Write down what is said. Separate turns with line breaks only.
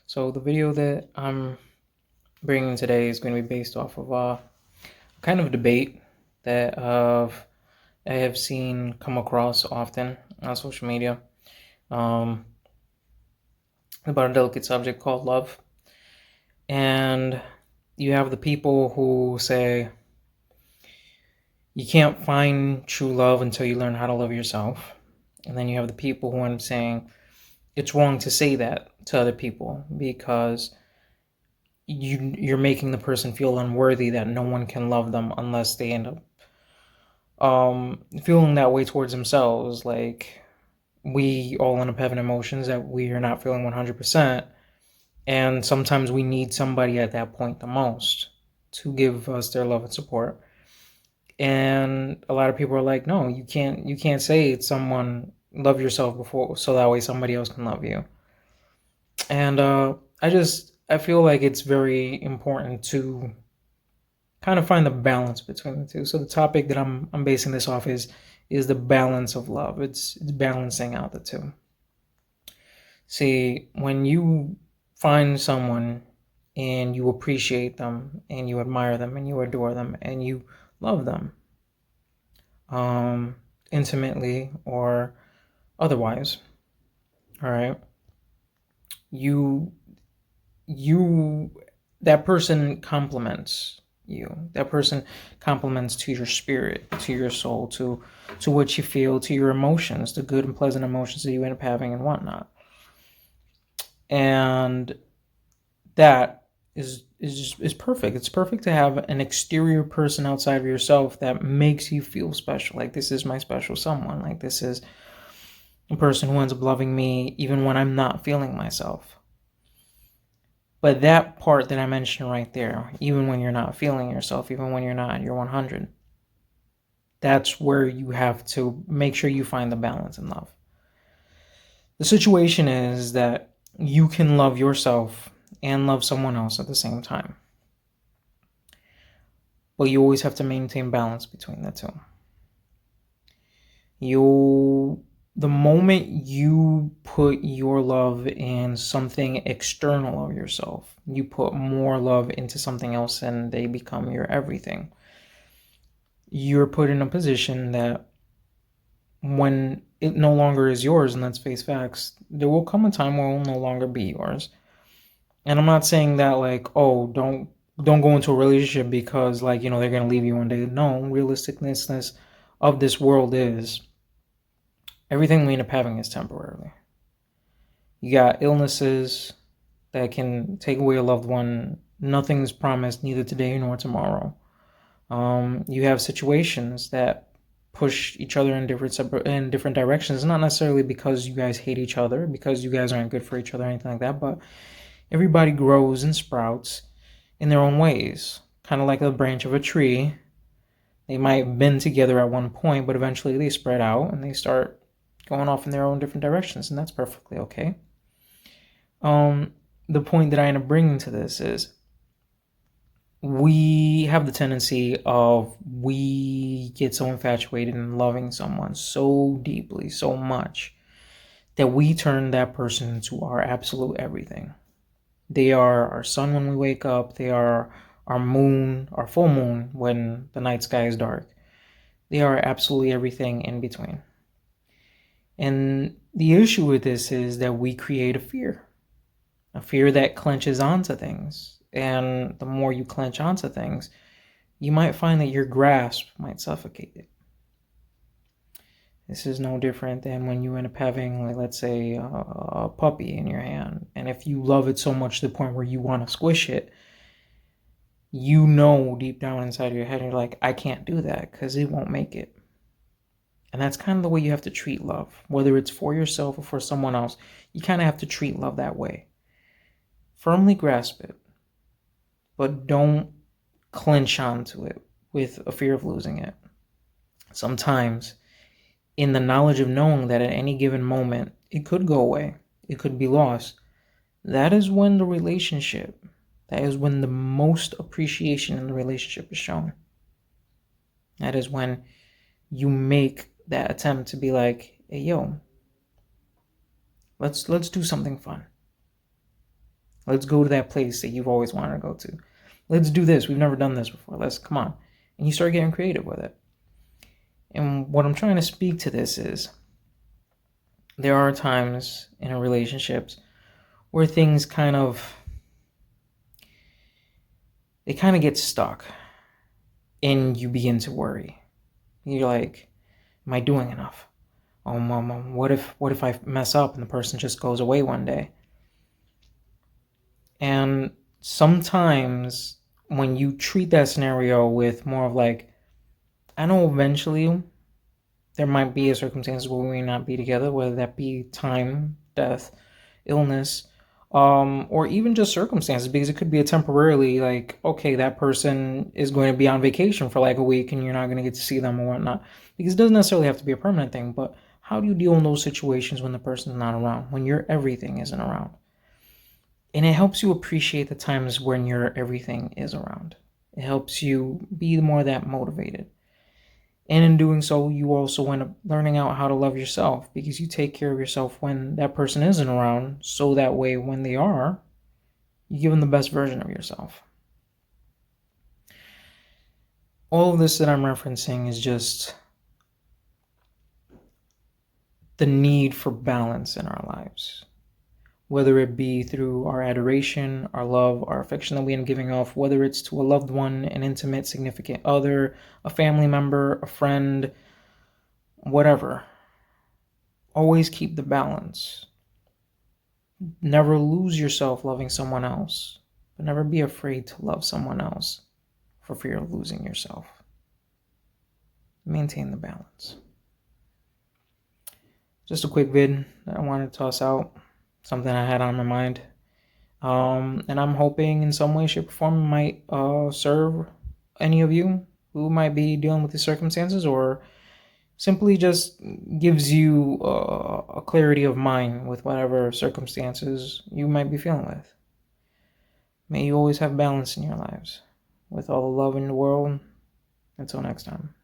So the video that I'm bringing today is going to be based off of a kind of debate that I have seen come across often on social media um, about a delicate subject called love. And you have the people who say you can't find true love until you learn how to love yourself. And then you have the people who are saying it's wrong to say that to other people because you're making the person feel unworthy, that no one can love them unless they end up feeling that way towards themselves. Like, we all end up having emotions that we are not feeling 100%, and sometimes we need somebody at that point the most to give us their love and support. And a lot of people are like, no, you can't say it's someone, love yourself before, so that way somebody else can love you. And I feel like it's very important to kind of find the balance between the two. So the topic that I'm basing this off is the balance of love. It's balancing out the two. See, when you find someone and you appreciate them and you admire them and you adore them and you love them, um, intimately or otherwise, all right, you you that person complements you. That person complements to your spirit, to your soul, to what you feel, to your emotions, the good and pleasant emotions that you end up having and whatnot. And that is perfect. It's perfect to have an exterior person outside of yourself that makes you feel special. Like, this is my special someone. Like, this is a person who ends up loving me even when I'm not feeling myself. But that part that I mentioned right there, even when you're not feeling yourself, even when you're not at your 100, that's where you have to make sure you find the balance in love. The situation is that you can love yourself and love someone else at the same time. But you always have to maintain balance between the two. The moment you put your love in something external of yourself, you put more love into something else and they become your everything. You're put in a position that when it no longer is yours, and let's face facts, there will come a time where it will no longer be yours. And I'm not saying that, like, oh, don't go into a relationship because, like, they're gonna leave you one day. No, realisticness of this world is everything we end up having is temporarily. You got illnesses that can take away a loved one. Nothing's promised, neither today nor tomorrow. You have situations that push each other in different directions. Not necessarily because you guys hate each other, because you guys aren't good for each other, or anything like that. But everybody grows and sprouts in their own ways, kind of like a branch of a tree. They might bend together at one point, but eventually they spread out and they start going off in their own different directions, and that's perfectly okay. The point that I end up bringing to this is we have the tendency of we get so infatuated in loving someone so deeply, so much, that we turn that person into our absolute everything. They are our sun when we wake up. They are our moon, our full moon when the night sky is dark. They are absolutely everything in between. And the issue with this is that we create a fear that clenches onto things. And the more you clench onto things, you might find that your grasp might suffocate it. This is no different than when you end up having, like, let's say, a puppy in your hand. And if you love it so much to the point where you want to squish it, you know deep down inside of your head, you're like, I can't do that because it won't make it. And that's kind of the way you have to treat love. Whether it's for yourself or for someone else, you kind of have to treat love that way. Firmly grasp it, but don't clinch onto it with a fear of losing it. Sometimes, in the knowledge of knowing that at any given moment it could go away, it could be lost, that is when that is when the most appreciation in the relationship is shown. That is when you make that attempt to be like, hey, yo, let's do something fun. Let's go to that place that you've always wanted to go to. Let's do this. We've never done this before. Let's come on. And you start getting creative with it. And what I'm trying to speak to this is there are times in relationships where things they kind of get stuck and you begin to worry. You're like, am I doing enough? What if I mess up and the person just goes away one day? And sometimes when you treat that scenario with more of like, I know eventually there might be a circumstance where we may not be together, whether that be time, death, illness, or even just circumstances, because it could be a temporarily like, okay, that person is going to be on vacation for like a week and you're not going to get to see them or whatnot. Because it doesn't necessarily have to be a permanent thing, but how do you deal in those situations when the person's not around, when your everything isn't around? And it helps you appreciate the times when your everything is around. It helps you be more that motivated. And in doing so, you also end up learning out how to love yourself because you take care of yourself when that person isn't around. So that way, when they are, you give them the best version of yourself. All of this that I'm referencing is just the need for balance in our lives. Whether it be through our adoration, our love, our affection that we end up giving off, whether it's to a loved one, an intimate, significant other, a family member, a friend, whatever. Always keep the balance. Never lose yourself loving someone else, but never be afraid to love someone else for fear of losing yourself. Maintain the balance. Just a quick vid that I wanted to toss out. Something I had on my mind. And I'm hoping in some way, shape, or form it might serve any of you who might be dealing with these circumstances, or simply just gives you a clarity of mind with whatever circumstances you might be feeling with. May you always have balance in your lives. With all the love in the world, until next time.